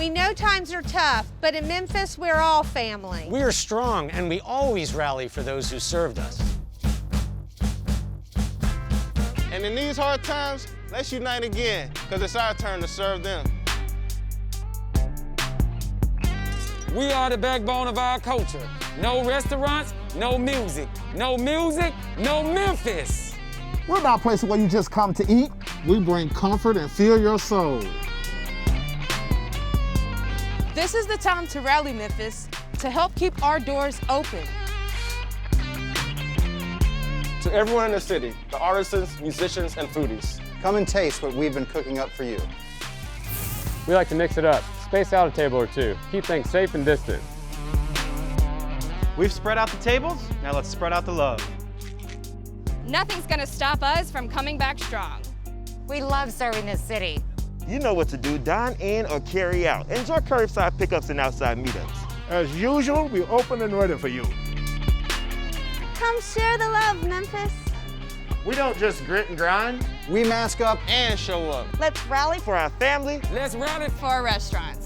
We know times are tough, but in Memphis, we're all family. We are strong, and we always rally for those who served us. And in these hard times, let's unite again, because it's our turn to serve them. We are the backbone of our culture. No restaurants, no music. No music, no Memphis. We're not a place where you just come to eat. We bring comfort and fill your soul. This is the time to rally, Memphis, to help keep our doors open. To everyone in the city, the artisans, musicians, and foodies, come and taste what we've been cooking up for you. We like to mix it up, space out a table or two, keep things safe and distant. We've spread out the tables, now let's spread out the love. Nothing's gonna stop us from coming back strong. We love serving this city. You know what to do, dine in or carry out. Enjoy curbside pickups and outside meetups. As usual, we're open and ready for you. Come share the love, Memphis. We don't just grit and grind. We mask up and show up. Let's rally for our family. Let's rally for our restaurants.